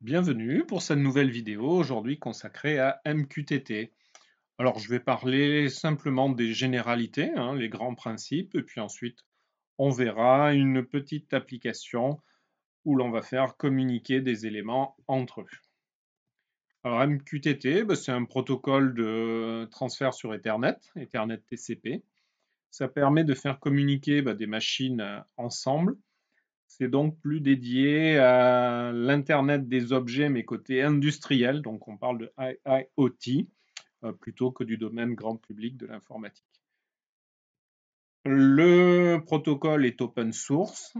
Bienvenue pour cette nouvelle vidéo aujourd'hui consacrée à MQTT. Alors je vais parler simplement des généralités, les grands principes, et puis ensuite on verra une petite application où l'on va faire communiquer des éléments entre eux. Alors MQTT, c'est un protocole de transfert sur Ethernet, Ethernet TCP. Ça permet de faire communiquer des machines ensemble. C'est donc plus dédié à l'Internet des objets, mais côté industriel, donc on parle de IIoT, plutôt que du domaine grand public de l'informatique. Le protocole est open source.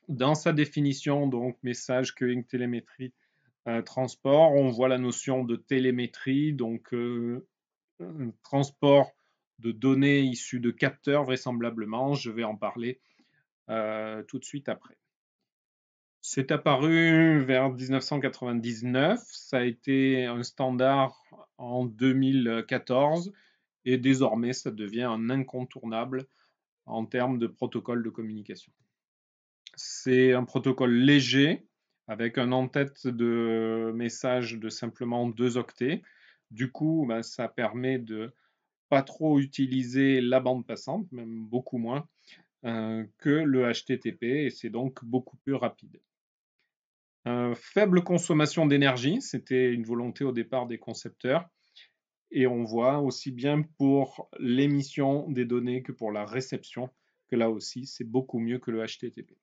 Dans sa définition, donc message, queuing, télémétrie, transport, on voit la notion de télémétrie, donc transport de données issues de capteurs vraisemblablement. Je vais en parler tout de suite après. C'est apparu vers 1999, ça a été un standard en 2014 et désormais ça devient un incontournable en termes de protocole de communication. C'est un protocole léger avec un en-tête de message de simplement 2 octets. Du coup, ça permet de pas trop utiliser la bande passante, même beaucoup moins, que le HTTP et c'est donc beaucoup plus rapide. Faible consommation d'énergie, c'était une volonté au départ des concepteurs. Et on voit aussi bien pour l'émission des données que pour la réception, que là aussi, c'est beaucoup mieux que le HTTP.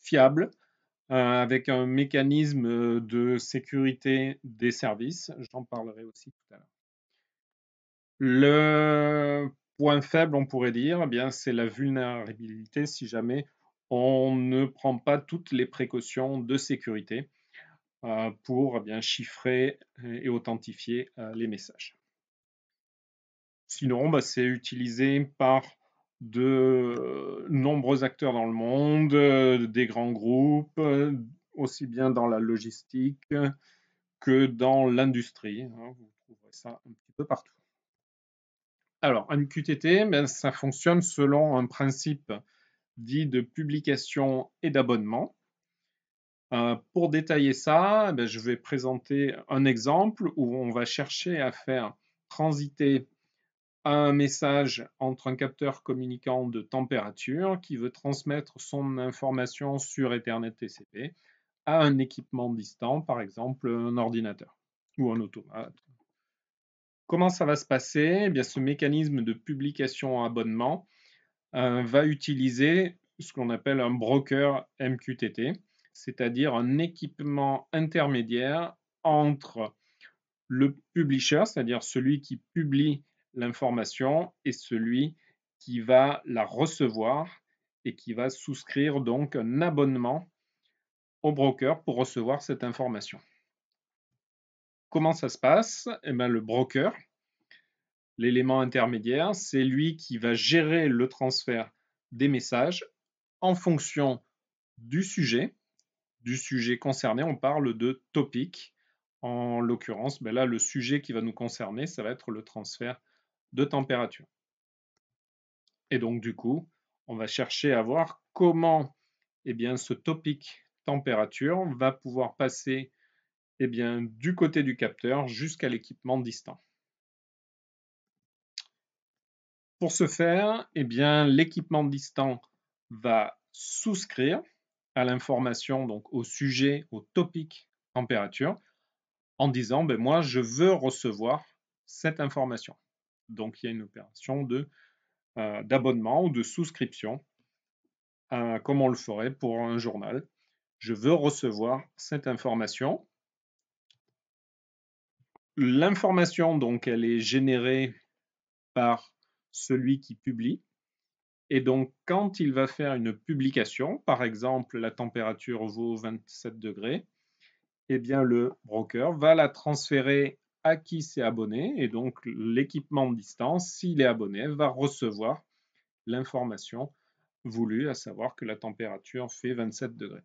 Fiable, avec un mécanisme de sécurité des services, j'en parlerai aussi tout à l'heure. Le point faible, on pourrait dire, c'est la vulnérabilité si jamais on ne prend pas toutes les précautions de sécurité pour chiffrer et authentifier les messages. Sinon, c'est utilisé par de nombreux acteurs dans le monde, des grands groupes, aussi bien dans la logistique que dans l'industrie. Vous trouverez ça un petit peu partout. Alors, MQTT, ça fonctionne selon un principe dit de publication et d'abonnement. Pour détailler ça, je vais présenter un exemple où on va chercher à faire transiter un message entre un capteur communicant de température qui veut transmettre son information sur Ethernet TCP à un équipement distant, par exemple un ordinateur ou un automate. Comment ça va se passer? Ce mécanisme de publication à abonnement va utiliser ce qu'on appelle un broker MQTT, c'est-à-dire un équipement intermédiaire entre le publisher, c'est-à-dire celui qui publie l'information, et celui qui va la recevoir et qui va souscrire donc un abonnement au broker pour recevoir cette information. Comment ça se passe? Le broker, l'élément intermédiaire, c'est lui qui va gérer le transfert des messages en fonction du sujet concerné. On parle de topic. En l'occurrence, là, le sujet qui va nous concerner, ça va être le transfert de température. Et donc, du coup, on va chercher à voir comment ce topic température va pouvoir passer du côté du capteur jusqu'à l'équipement distant. Pour ce faire, l'équipement distant va souscrire à l'information, donc au sujet, au topic température, en disant moi je veux recevoir cette information. Donc il y a une opération d'abonnement ou de souscription, comme on le ferait pour un journal. Je veux recevoir cette information. L'information, donc, elle est générée par celui qui publie. Et donc, quand il va faire une publication, par exemple, la température vaut 27 degrés, le broker va la transférer à qui s'est abonné. Et donc, l'équipement de distance, s'il est abonné, va recevoir l'information voulue, à savoir que la température fait 27 degrés.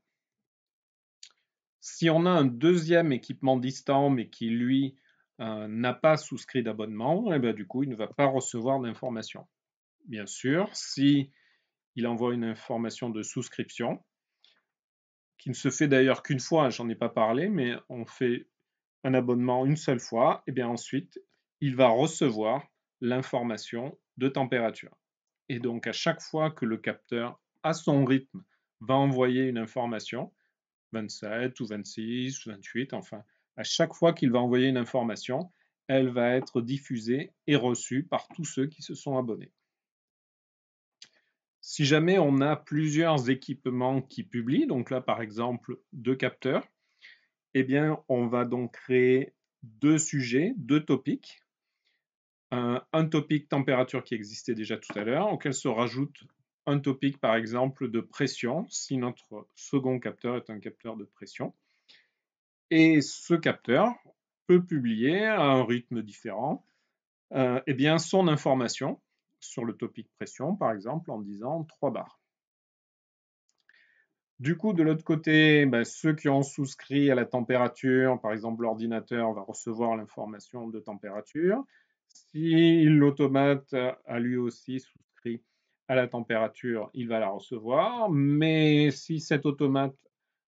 Si on a un deuxième équipement distant, mais qui, lui, n'a pas souscrit d'abonnement, du coup, il ne va pas recevoir d'information. Bien sûr, si il envoie une information de souscription, qui ne se fait d'ailleurs qu'une fois, j'en ai pas parlé, mais on fait un abonnement une seule fois, et bien ensuite, il va recevoir l'information de température. Et donc, à chaque fois que le capteur, à son rythme, va envoyer une information, 27 ou 26 ou 28, enfin, à chaque fois qu'il va envoyer une information, elle va être diffusée et reçue par tous ceux qui se sont abonnés. Si jamais on a plusieurs équipements qui publient, donc là par exemple 2 capteurs, eh bien on va donc créer 2 sujets, 2 topics. Un topic température qui existait déjà tout à l'heure, auquel se rajoute un topic par exemple de pression, si notre second capteur est un capteur de pression. Et ce capteur peut publier à un rythme différent eh bien, son information sur le topic pression, par exemple, en disant 3 bars. Du coup, de l'autre côté, ceux qui ont souscrit à la température, par exemple l'ordinateur va recevoir l'information de température. Si l'automate a lui aussi souscrit à la température, il va la recevoir. Mais si cet automate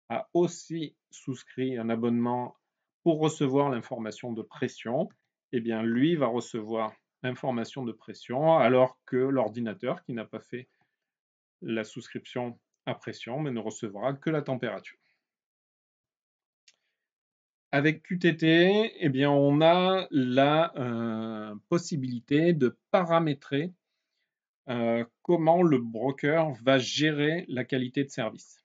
a aussi souscrit un abonnement pour recevoir l'information de pression, eh bien lui va recevoir l'information de pression alors que l'ordinateur qui n'a pas fait la souscription à pression mais ne recevra que la température. Avec QTT, eh bien, on a la possibilité de paramétrer comment le broker va gérer la qualité de service.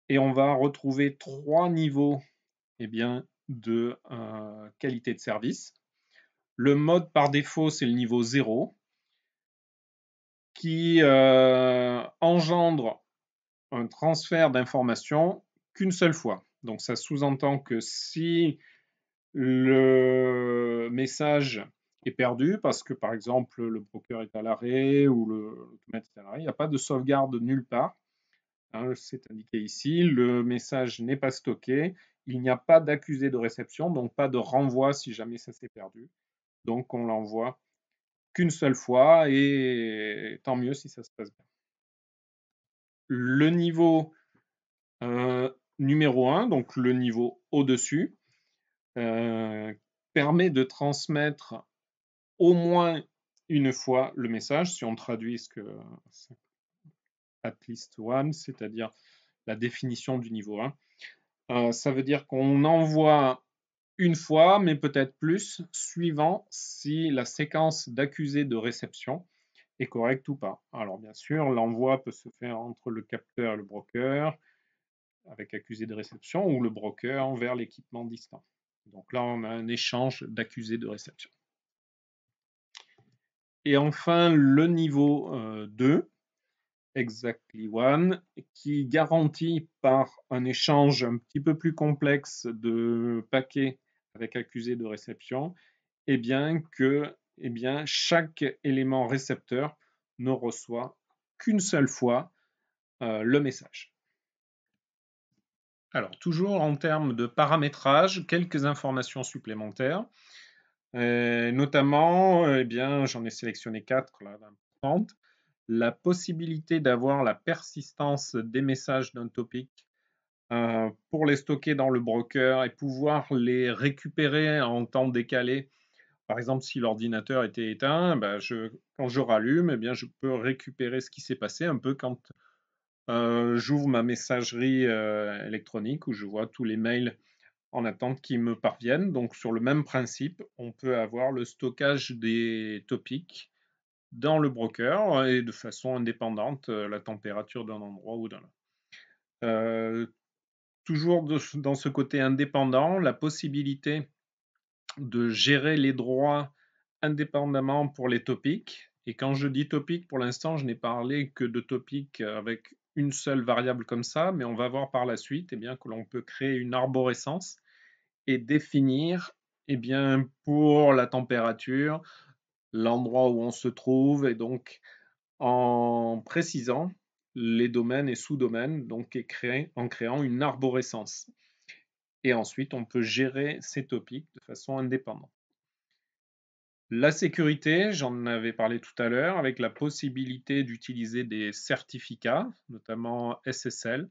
Et on va retrouver 3 niveaux eh bien, de qualité de service. Le mode par défaut, c'est le niveau 0, qui engendre un transfert d'informations qu'une seule fois. Donc ça sous-entend que si le message est perdu, parce que par exemple le broker est à l'arrêt ou l'automate est à l'arrêt, il n'y a pas de sauvegarde nulle part. Hein, c'est indiqué ici, le message n'est pas stocké, il n'y a pas d'accusé de réception, donc pas de renvoi si jamais ça s'est perdu. Donc on l'envoie qu'une seule fois et tant mieux si ça se passe bien. Le niveau numéro 1, donc le niveau au-dessus, permet de transmettre au moins une fois le message, si on traduit ce que at least one, c'est-à-dire la définition du niveau 1. Ça veut dire qu'on envoie une fois, mais peut-être plus, suivant si la séquence d'accusés de réception est correcte ou pas. Alors bien sûr, l'envoi peut se faire entre le capteur et le broker, avec accusé de réception, ou le broker vers l'équipement distant. Donc là, on a un échange d'accusés de réception. Et enfin, le niveau 2, Exactly One, qui garantit par un échange un petit peu plus complexe de paquets avec accusé de réception, eh bien que chaque élément récepteur ne reçoit qu'une seule fois le message. Alors, toujours en termes de paramétrage, quelques informations supplémentaires. Notamment, eh bien, j'en ai sélectionné 4 là, d'importantes. La possibilité d'avoir la persistance des messages d'un topic pour les stocker dans le broker et pouvoir les récupérer en temps décalé. Par exemple, si l'ordinateur était éteint, quand je rallume, eh bien, je peux récupérer ce qui s'est passé un peu quand j'ouvre ma messagerie électronique où je vois tous les mails en attente qui me parviennent. Donc, sur le même principe, on peut avoir le stockage des topics dans le broker et de façon indépendante, la température d'un endroit ou d'un autre. Toujours dans ce côté indépendant, la possibilité de gérer les droits indépendamment pour les topics. Et quand je dis topic, pour l'instant, je n'ai parlé que de topic avec une seule variable comme ça, mais on va voir par la suite eh bien, que l'on peut créer une arborescence et définir eh bien, pour la température, l'endroit où on se trouve, et donc en précisant les domaines et sous-domaines, donc en créant une arborescence. Et ensuite, on peut gérer ces topics de façon indépendante. La sécurité, j'en avais parlé tout à l'heure, avec la possibilité d'utiliser des certificats, notamment SSL,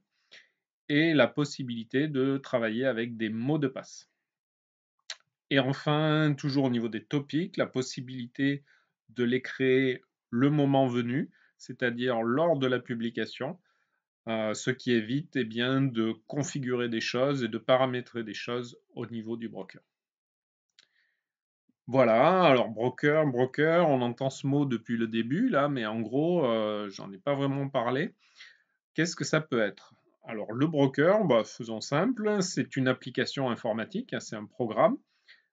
et la possibilité de travailler avec des mots de passe. Et enfin, toujours au niveau des topics, la possibilité de les créer le moment venu, c'est-à-dire lors de la publication, ce qui évite eh bien, de configurer des choses et de paramétrer des choses au niveau du broker. Voilà, alors broker, on entend ce mot depuis le début là, mais en gros, j'en ai pas vraiment parlé. Qu'est-ce que ça peut être? Alors le broker, bah, faisons simple, c'est une application informatique, hein, c'est un programme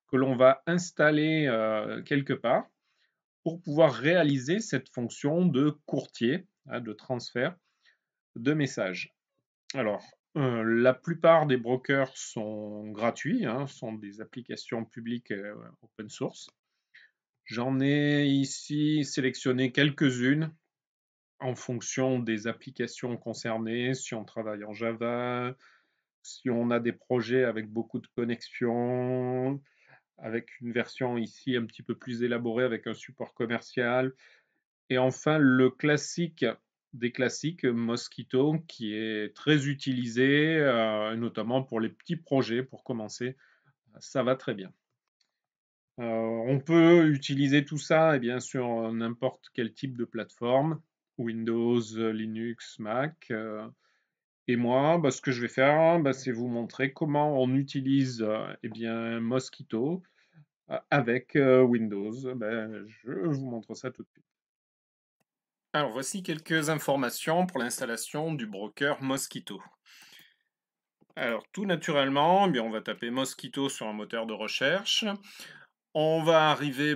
que l'on va installer quelque part pour pouvoir réaliser cette fonction de courtier, hein, de transfert de messages. Alors, la plupart des brokers sont gratuits, hein, sont des applications publiques open source. J'en ai ici sélectionné quelques-unes en fonction des applications concernées, si on travaille en Java, si on a des projets avec beaucoup de connexions, avec une version ici un petit peu plus élaborée avec un support commercial. Et enfin, le classique des classiques, Mosquito, qui est très utilisé, notamment pour les petits projets, pour commencer. Ça va très bien. On peut utiliser tout ça et bien sur n'importe quel type de plateforme, Windows, Linux, Mac. Et moi, bah, ce que je vais faire, bah, c'est vous montrer comment on utilise eh bien, Mosquito avec Windows. Ben, je vous montre ça tout de suite. Alors voici quelques informations pour l'installation du broker Mosquito. Alors tout naturellement, eh bien, on va taper Mosquito sur un moteur de recherche. On va arriver,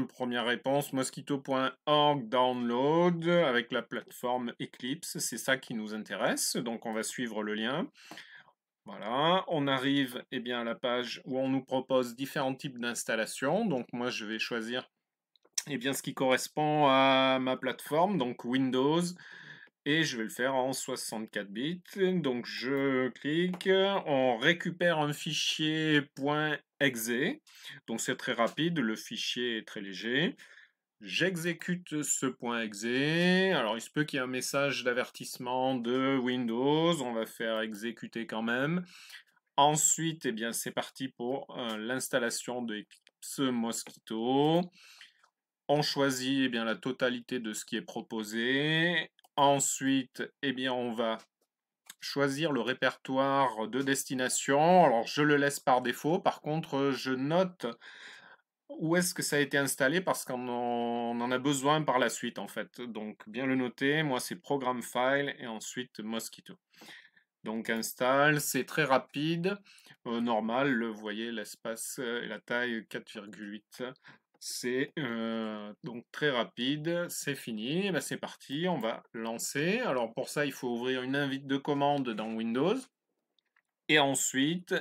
première réponse, mosquito.org download avec la plateforme Eclipse, c'est ça qui nous intéresse, donc on va suivre le lien. Voilà, on arrive à la page où on nous propose différents types d'installations, donc moi je vais choisir ce qui correspond à ma plateforme, donc Windows, et je vais le faire en 64 bits. Donc je clique, on récupère un fichier .exe, donc c'est très rapide, le fichier est très léger. J'exécute ce .exe, alors il se peut qu'il y ait un message d'avertissement de Windows, on va faire exécuter quand même. Ensuite, c'est parti pour l'installation de Eclipse Mosquito. On choisit la totalité de ce qui est proposé. Ensuite, on va choisir le répertoire de destination. Alors, je le laisse par défaut. Par contre, je note où est-ce que ça a été installé parce qu'on en a besoin par la suite, en fait. Donc, bien le noter. Moi, c'est Programme File et ensuite Mosquito. Donc, installe, c'est très rapide. Normal, vous voyez, l'espace et la taille 4,8. C'est donc très rapide, c'est fini, et c'est parti, on va lancer. Alors pour ça, il faut ouvrir une invite de commande dans Windows. Et ensuite,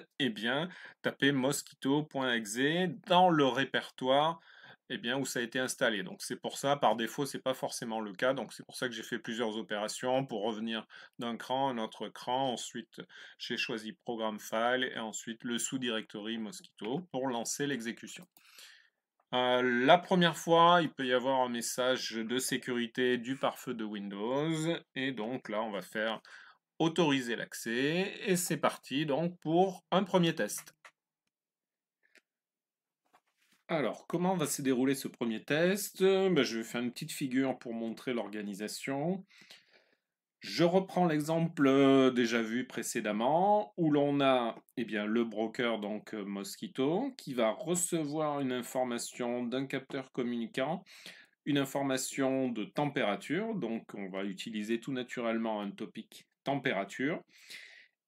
taper mosquito.exe dans le répertoire où ça a été installé. Donc c'est pour ça, par défaut, c'est pas forcément le cas. Donc c'est pour ça que j'ai fait plusieurs opérations pour revenir d'un cran à un autre cran. Ensuite, j'ai choisi Programme File et ensuite le sous-directory Mosquito pour lancer l'exécution. La première fois, il peut y avoir un message de sécurité du pare-feu de Windows. Et donc là, on va faire autoriser l'accès. Et c'est parti donc pour un premier test. Alors, comment va se dérouler ce premier test? Je vais faire une petite figure pour montrer l'organisation. Je reprends l'exemple déjà vu précédemment où l'on a le broker donc Mosquito qui va recevoir une information d'un capteur communicant, une information de température, donc on va utiliser tout naturellement un topic température,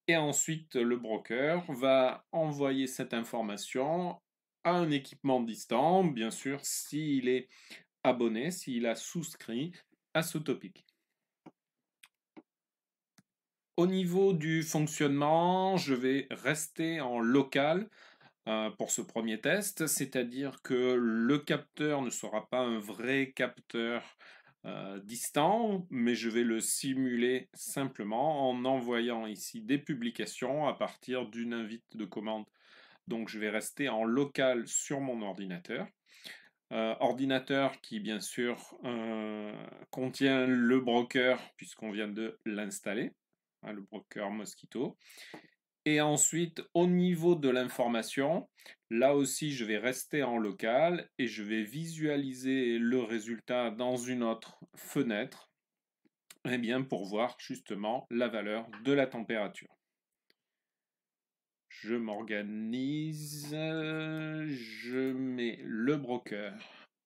et ensuite le broker va envoyer cette information à un équipement distant, bien sûr s'il est abonné, s'il a souscrit à ce topic. Au niveau du fonctionnement, je vais rester en local pour ce premier test, c'est-à-dire que le capteur ne sera pas un vrai capteur distant, mais je vais le simuler simplement en envoyant ici des publications à partir d'une invite de commande. Donc je vais rester en local sur mon ordinateur. Ordinateur qui bien sûr contient le broker puisqu'on vient de l'installer. hein, le broker Mosquitto. Et ensuite, au niveau de l'information, là aussi, je vais rester en local et je vais visualiser le résultat dans une autre fenêtre, eh bien, pour voir justement la valeur de la température. Je m'organise, je mets le broker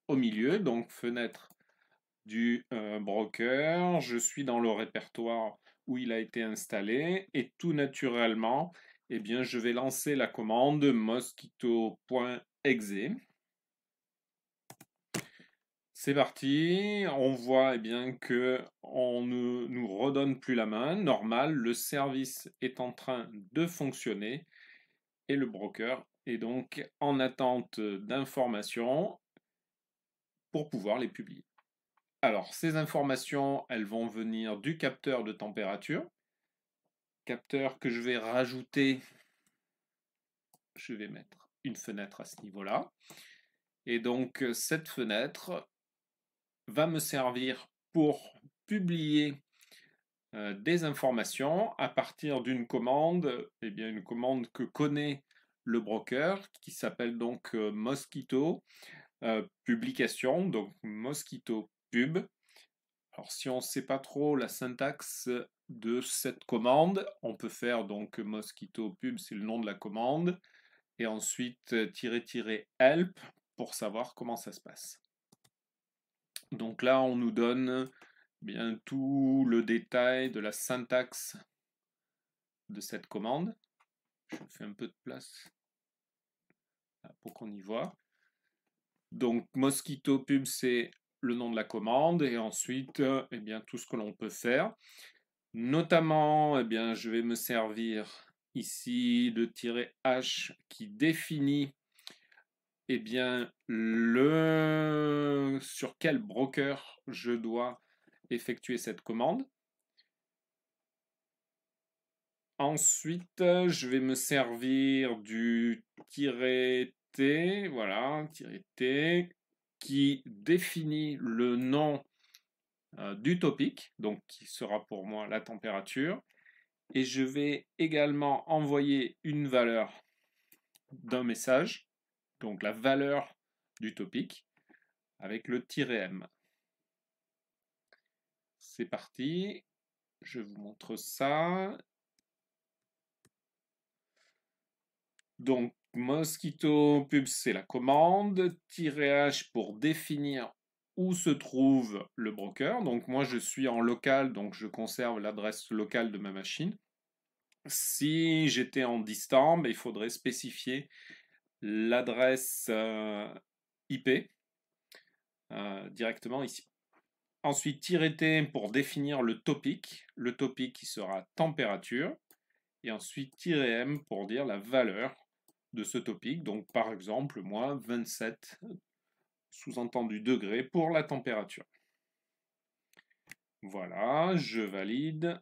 au milieu, donc fenêtre du broker. Je suis dans le répertoire où il a été installé et tout naturellement, eh bien, je vais lancer la commande mosquito.exe. C'est parti, on voit eh bien que on ne nous redonne plus la main. Normal, le service est en train de fonctionner et le broker est donc en attente d'informations pour pouvoir les publier. Alors, ces informations, elles vont venir du capteur de température. Capteur que je vais rajouter, je vais mettre une fenêtre à ce niveau-là. Et donc, cette fenêtre va me servir pour publier des informations à partir d'une commande, eh bien une commande que connaît le broker, qui s'appelle donc Mosquitto publication, donc Mosquitto pub. Alors si on ne sait pas trop la syntaxe de cette commande, on peut faire donc Mosquitto pub, c'est le nom de la commande, et ensuite --help pour savoir comment ça se passe. Donc là, on nous donne bien tout le détail de la syntaxe de cette commande. Je fais un peu de place pour qu'on y voit. Donc Mosquitto pub, c'est le nom de la commande et ensuite eh bien, tout ce que l'on peut faire. Notamment, eh bien, je vais me servir ici de "-h" qui définit eh bien, sur quel broker je dois effectuer cette commande. Ensuite, je vais me servir du "-t", voilà, "-t", qui définit le nom du topic, donc qui sera pour moi la température. Et je vais également envoyer une valeur d'un message, donc la valeur du topic, avec le "-m". C'est parti, je vous montre ça. Donc, Mosquitto pub, c'est la commande, "-h" pour définir où se trouve le broker. Donc, moi, je suis en local, donc je conserve l'adresse locale de ma machine. Si j'étais en distant, il faudrait spécifier l'adresse IP directement ici. Ensuite, "-t" pour définir le topic qui sera température. Et ensuite, "-m" pour dire la valeur de ce topic. Donc, par exemple, moi, 27, sous-entendu degrés, pour la température. Voilà, je valide.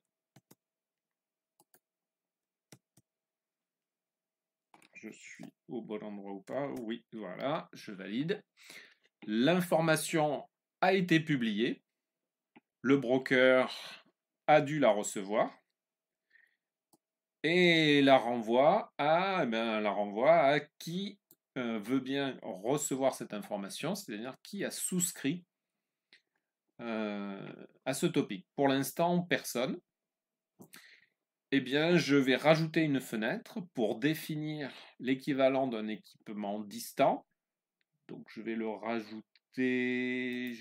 Je suis au bon endroit ou pas? Oui, voilà, je valide. L'information a été publiée. Le broker a dû la recevoir et la renvoie à qui veut bien recevoir cette information, c'est-à-dire qui a souscrit à ce topic. Pour l'instant, personne. Eh bien, je vais rajouter une fenêtre pour définir l'équivalent d'un équipement distant. Donc, je vais le rajouter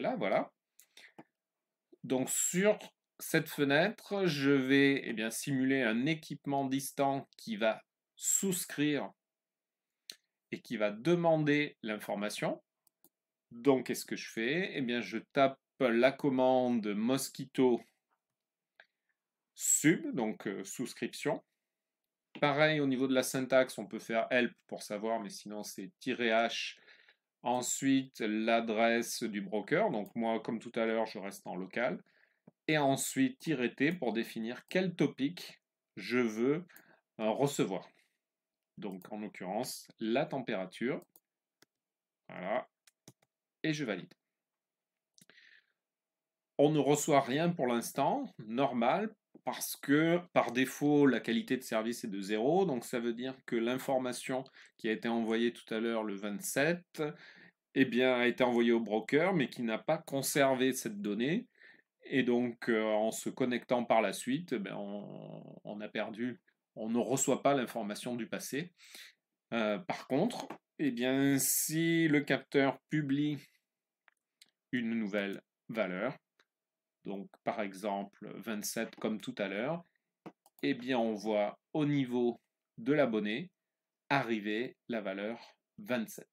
là, voilà. Donc, sur cette fenêtre, je vais simuler un équipement distant qui va souscrire et qui va demander l'information. Donc, qu'est-ce que je fais? Eh bien, je tape la commande Mosquitto sub, donc souscription. Pareil, au niveau de la syntaxe, on peut faire help pour savoir, mais sinon c'est "-h", ensuite l'adresse du broker, donc moi, comme tout à l'heure, je reste en local, et ensuite "-t" pour définir quel topic je veux recevoir. Donc, en l'occurrence, la température. Voilà, et je valide. On ne reçoit rien pour l'instant, normal. parce que par défaut, la qualité de service est de 0, donc ça veut dire que l'information qui a été envoyée tout à l'heure, le 27, eh bien, a été envoyée au broker, mais qui n'a pas conservé cette donnée. Et donc, en se connectant par la suite, ben, on a perdu, on ne reçoit pas l'information du passé. Par contre, eh bien, si le capteur publie une nouvelle valeur, donc par exemple 27 comme tout à l'heure, eh bien on voit au niveau de l'abonné arriver la valeur 27.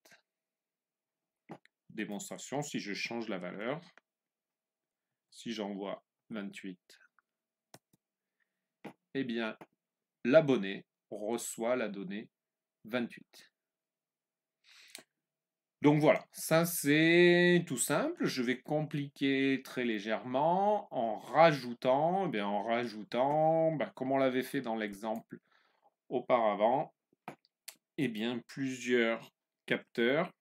Démonstration, si je change la valeur, si j'envoie 28, eh bien l'abonné reçoit la donnée 28. Donc voilà, ça c'est tout simple. Je vais compliquer très légèrement en rajoutant, comme on l'avait fait dans l'exemple auparavant, plusieurs capteurs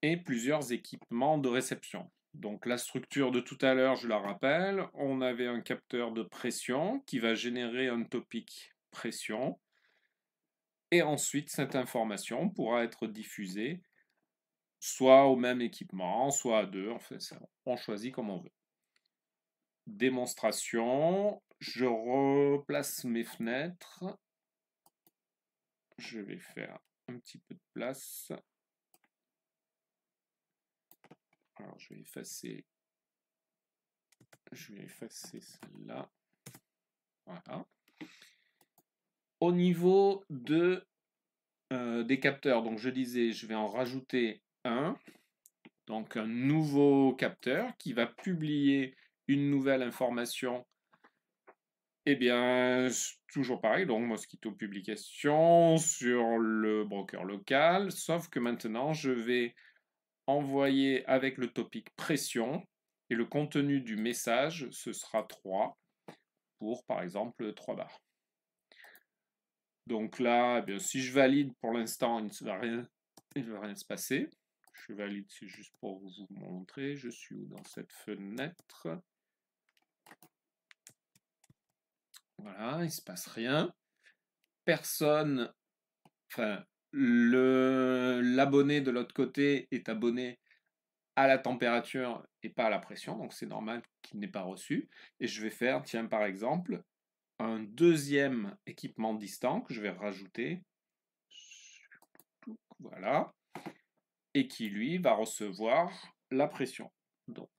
et plusieurs équipements de réception. Donc la structure de tout à l'heure, je la rappelle, on avait un capteur de pression qui va générer un topic pression, et ensuite cette information pourra être diffusée soit au même équipement, soit à deux, enfin, on choisit comme on veut. Démonstration, je replace mes fenêtres, je vais faire un petit peu de place. Alors je vais effacer celle-là. Voilà. Au niveau des capteurs, donc je disais, je vais en rajouter un. Donc un nouveau capteur qui va publier une nouvelle information. Eh bien, toujours pareil, donc Mosquito Publication sur le broker local, sauf que maintenant je vais envoyer avec le topic pression et le contenu du message, ce sera 3 pour par exemple 3 bars. Donc là, eh bien, si je valide pour l'instant, il ne va rien se passer. Je valide, c'est juste pour vous montrer. Je suis dans cette fenêtre. Voilà, il ne se passe rien. Personne, enfin, l'abonné de l'autre côté est abonné à la température et pas à la pression, donc c'est normal qu'il n'ait pas reçu. Et je vais faire, tiens, par exemple, un deuxième équipement distant que je vais rajouter. Voilà. Et qui, lui, va recevoir la pression. Donc,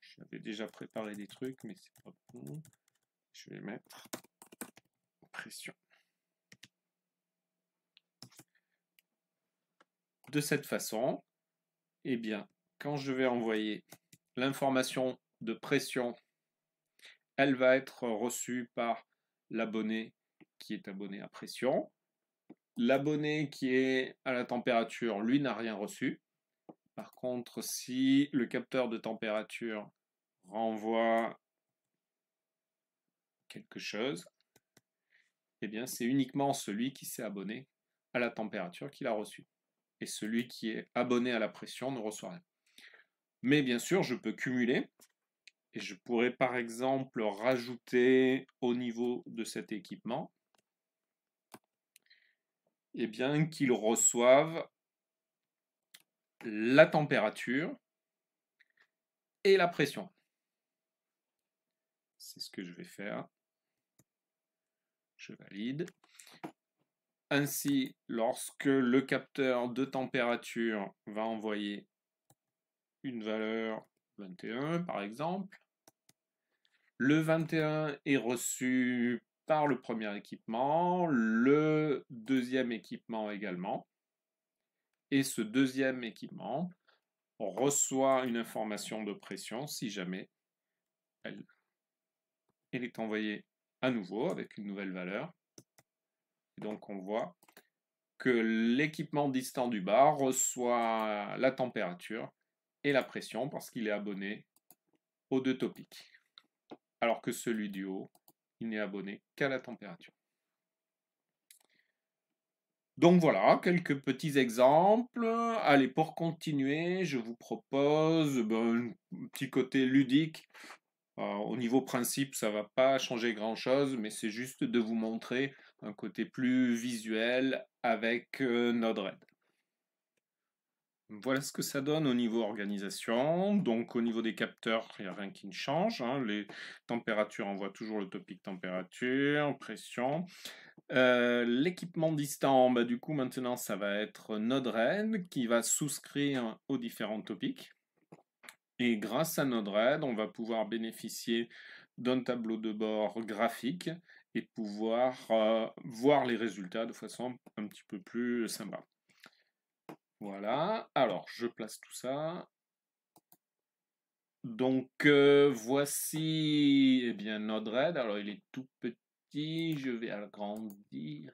j'avais déjà préparé des trucs, mais c'est pas bon. Je vais mettre pression. De cette façon, eh bien, quand je vais envoyer l'information de pression, elle va être reçue par l'abonné qui est abonné à pression. L'abonné qui est à la température, lui, n'a rien reçu. Par contre, si le capteur de température renvoie quelque chose, eh bien, c'est uniquement celui qui s'est abonné à la température qu'il a reçu. Et celui qui est abonné à la pression ne reçoit rien. Mais bien sûr, je peux cumuler. Et je pourrais par exemple rajouter au niveau de cet équipement, eh bien, qu'il reçoive la température et la pression. C'est ce que je vais faire. Je valide. Ainsi, lorsque le capteur de température va envoyer une valeur 21 par exemple, le 21 est reçu par le premier équipement, le deuxième équipement également, et ce deuxième équipement reçoit une information de pression si jamais elle est envoyée à nouveau avec une nouvelle valeur. Et donc on voit que l'équipement distant du bas reçoit la température et la pression parce qu'il est abonné aux deux topics. Alors que celui du haut, il n'est abonné qu'à la température. Donc voilà, quelques petits exemples. Allez, pour continuer, je vous propose un petit côté ludique. Au niveau principe, ça va pas changer grand-chose, mais c'est juste de vous montrer un côté plus visuel avec Node-RED. Voilà ce que ça donne au niveau organisation. Donc au niveau des capteurs, il n'y a rien qui ne change, hein. Les températures, on voit toujours le topic température, pression. L'équipement distant, bah, du coup maintenant ça va être Node-RED qui va souscrire aux différents topics. Et grâce à Node-RED, on va pouvoir bénéficier d'un tableau de bord graphique et pouvoir voir les résultats de façon un petit peu plus sympa. Voilà, alors je place tout ça. Donc voici bien Node-RED. Alors il est tout petit, je vais agrandir.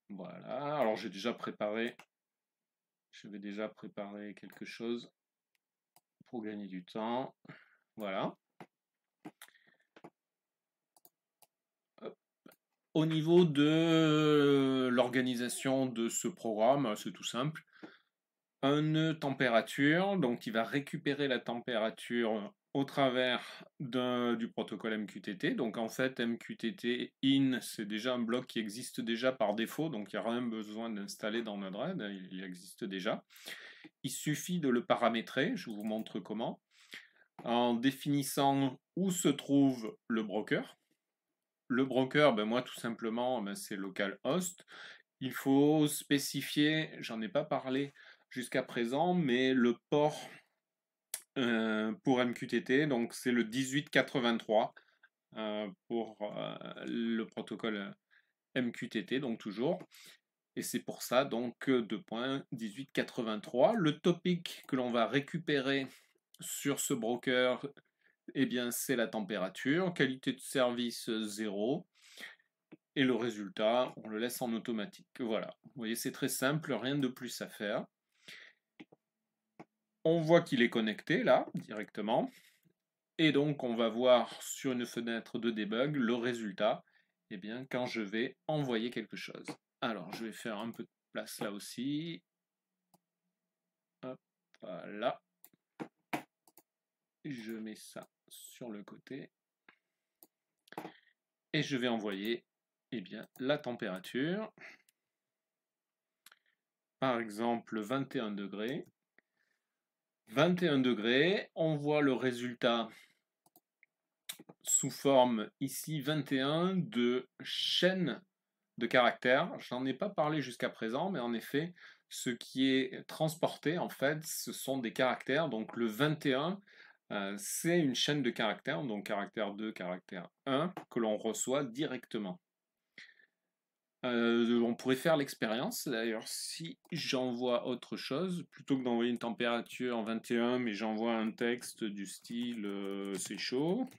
Voilà, alors je vais déjà préparer quelque chose pour gagner du temps. Voilà. Hop. Au niveau de l'organisation de ce programme, c'est tout simple. Une température, donc il va récupérer la température au travers du protocole MQTT. Donc en fait, MQTT in, c'est déjà un bloc qui existe déjà par défaut, donc il n'y a rien besoin d'installer dans Node-RED, il existe déjà. Il suffit de le paramétrer, je vous montre comment, en définissant où se trouve le broker. Le broker, ben moi tout simplement, ben c'est localhost. Il faut spécifier, j'en ai pas parlé jusqu'à présent, mais le port pour MQTT, donc c'est le 1883 pour le protocole MQTT, donc toujours. Et c'est pour ça, donc, 2.1883. Le topic que l'on va récupérer sur ce broker, eh bien, c'est la température, qualité de service 0. Et le résultat, on le laisse en automatique. Voilà, vous voyez, c'est très simple, rien de plus à faire. On voit qu'il est connecté là, directement. Et donc, on va voir sur une fenêtre de debug le résultat, eh bien, quand je vais envoyer quelque chose. Alors, je vais faire un peu de place là aussi. Hop, voilà. Je mets ça sur le côté. Et je vais envoyer, eh bien, la température. Par exemple, 21 degrés. 21 degrés, on voit le résultat sous forme ici 21 de chaîne de caractères. J'en ai pas parlé jusqu'à présent, mais en effet, ce qui est transporté, en fait, ce sont des caractères. Donc le 21, c'est une chaîne de caractères, donc caractère 2, caractère 1, que l'on reçoit directement. On pourrait faire l'expérience, d'ailleurs, si j'envoie autre chose, plutôt que d'envoyer une température en 21, mais j'envoie un texte du style c'est chaud.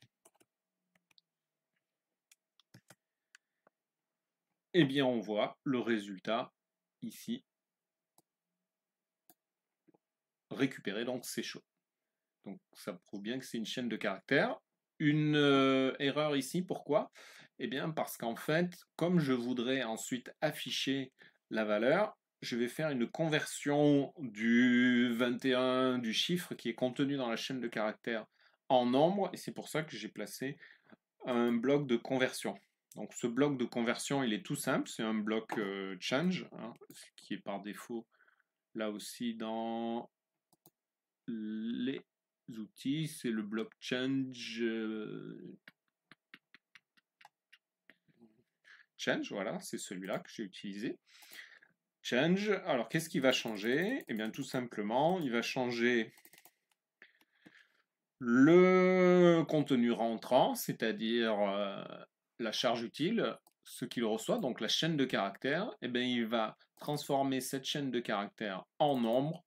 Eh bien, on voit le résultat ici récupéré, donc c'est chaud. Donc ça prouve bien que c'est une chaîne de caractères. Une erreur ici, pourquoi? Eh bien parce qu'en fait, comme je voudrais ensuite afficher la valeur, je vais faire une conversion du 21, du chiffre qui est contenu dans la chaîne de caractères en nombre, et c'est pour ça que j'ai placé un bloc de conversion. Donc ce bloc de conversion, il est tout simple, c'est un bloc change, hein, qui est par défaut là aussi dans les outils, c'est le bloc change. Change, voilà, c'est celui-là que j'ai utilisé. Change, alors qu'est-ce qui va changer? Eh bien tout simplement, il va changer le contenu rentrant, c'est-à-dire la charge utile, ce qu'il reçoit, donc la chaîne de caractères, eh bien, il va transformer cette chaîne de caractères en nombre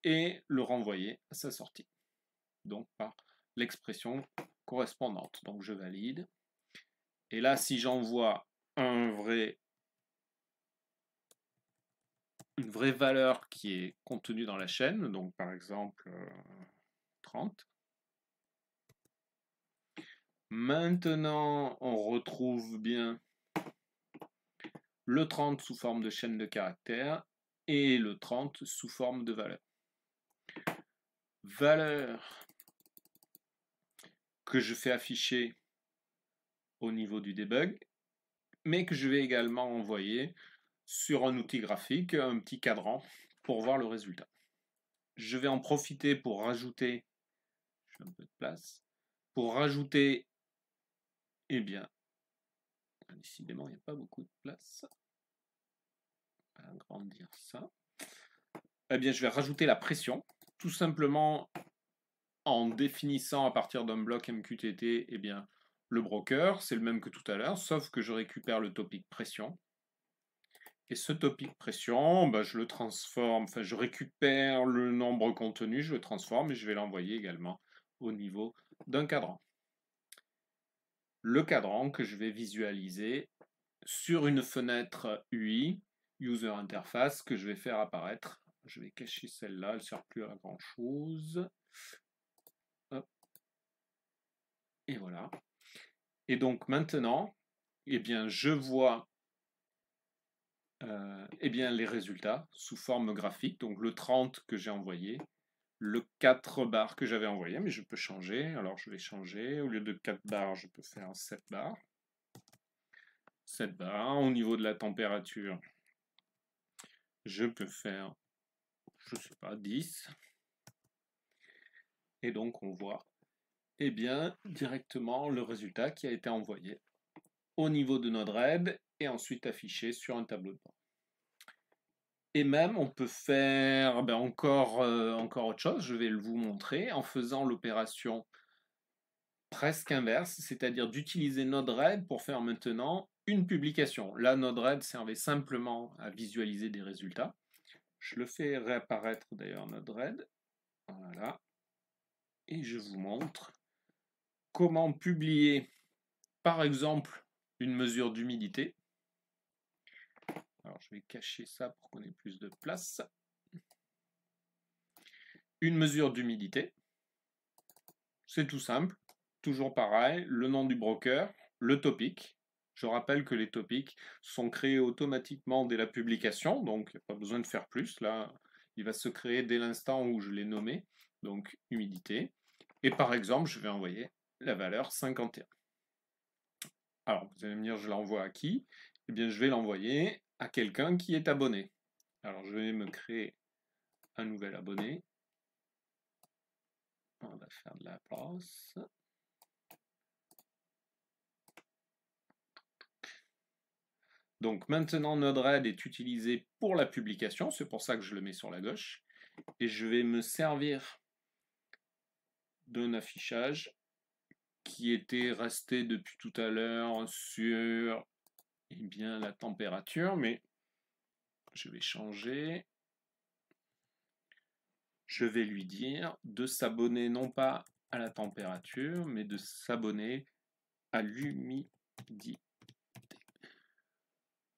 et le renvoyer à sa sortie. Donc par l'expression correspondante. Donc je valide. Et là, si j'envoie une vraie valeur qui est contenue dans la chaîne, donc par exemple 30, Maintenant, on retrouve bien le 30 sous forme de chaîne de caractères et le 30 sous forme de valeur. Valeur que je fais afficher au niveau du debug, mais que je vais également envoyer sur un outil graphique, un petit cadran, pour voir le résultat. Je vais en profiter pour rajouter, je fais un peu de place, pour rajouter, eh bien, décidément, il n'y a pas beaucoup de place. On va agrandir ça. Eh bien, je vais rajouter la pression, tout simplement en définissant à partir d'un bloc MQTT, eh bien, le broker, c'est le même que tout à l'heure, sauf que je récupère le topic pression. Et ce topic pression, bah, je le transforme, enfin je récupère le nombre contenu, je le transforme et je vais l'envoyer également au niveau d'un cadran. Le cadran que je vais visualiser sur une fenêtre UI, User Interface, que je vais faire apparaître. Je vais cacher celle-là, elle ne sert plus à grand chose. Hop. Et voilà. Et donc maintenant, eh bien, je vois eh bien, les résultats sous forme graphique. Donc le 30 que j'ai envoyé, le 4 bars que j'avais envoyé, mais je peux changer. Alors je vais changer. Au lieu de 4 bars, je peux faire 7 bars. 7 bars. Au niveau de la température, je peux faire, je sais pas, 10. Et donc on voit eh bien, directement le résultat qui a été envoyé au niveau de Node-RED et ensuite affiché sur un tableau de bord. Et même, on peut faire encore autre chose, je vais vous montrer, en faisant l'opération presque inverse, c'est-à-dire d'utiliser Node-RED pour faire maintenant une publication. Là, Node-RED servait simplement à visualiser des résultats. Je le fais réapparaître d'ailleurs, Node-RED. Voilà. Et je vous montre comment publier, par exemple, une mesure d'humidité. Alors, je vais cacher ça pour qu'on ait plus de place. Une mesure d'humidité. C'est tout simple. Toujours pareil, le nom du broker, le topic. Je rappelle que les topics sont créés automatiquement dès la publication, donc il n'y a pas besoin de faire plus. Là, il va se créer dès l'instant où je l'ai nommé, donc humidité. Et par exemple, je vais envoyer la valeur 51. Alors, vous allez me dire, je l'envoie à qui? Eh bien, je vais l'envoyer à quelqu'un qui est abonné. Alors, je vais me créer un nouvel abonné. On va faire de la place. Donc maintenant, Node-RED est utilisé pour la publication, c'est pour ça que je le mets sur la gauche. Et je vais me servir d'un affichage qui était resté depuis tout à l'heure sur eh bien, la température, mais je vais changer. Je vais lui dire de s'abonner non pas à la température, mais de s'abonner à l'humidité.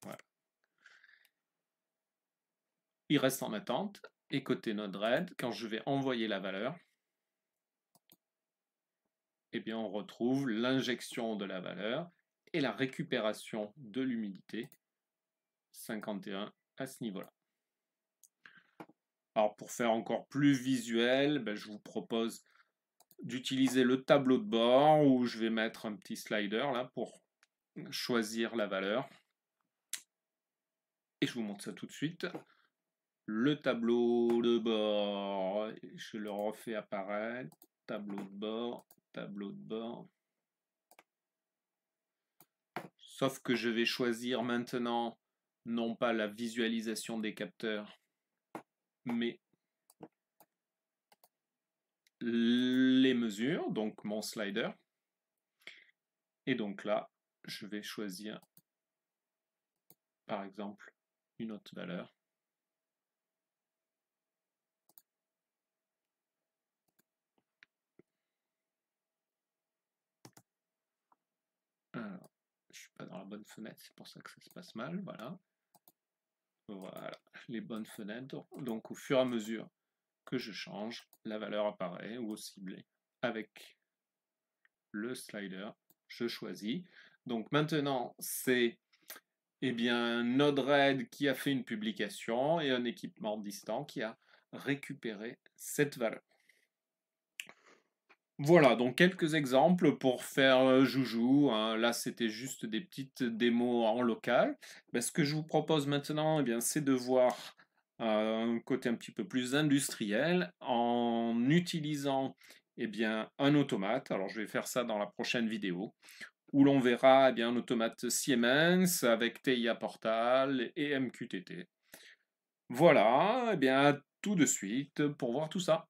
Voilà. Il reste en attente. Et côté Node-RED, quand je vais envoyer la valeur, eh bien, on retrouve l'injection de la valeur et la récupération de l'humidité 51 à ce niveau-là. Alors pour faire encore plus visuel, je vous propose d'utiliser le tableau de bord où je vais mettre un petit slider là pour choisir la valeur. Et je vous montre ça tout de suite. Le tableau de bord, je le refais apparaître. Tableau de bord, tableau de bord. Sauf que je vais choisir maintenant non pas la visualisation des capteurs, mais les mesures, donc mon slider. Et donc là, je vais choisir, par exemple, une autre valeur. Alors, je ne suis pas dans la bonne fenêtre, c'est pour ça que ça se passe mal, voilà. Voilà, les bonnes fenêtres. Donc au fur et à mesure que je change, la valeur apparaît ou au ciblé avec le slider je choisis. Donc maintenant, c'est eh bien, Node-RED qui a fait une publication et un équipement distant qui a récupéré cette valeur. Voilà, donc quelques exemples pour faire joujou, hein. Là, c'était juste des petites démos en local. Ben, ce que je vous propose maintenant, eh bien, c'est de voir un côté un petit peu plus industriel en utilisant eh bien, un automate. Alors, je vais faire ça dans la prochaine vidéo, où l'on verra eh bien, un automate Siemens avec TIA Portal et MQTT. Voilà, eh bien, à tout de suite pour voir tout ça.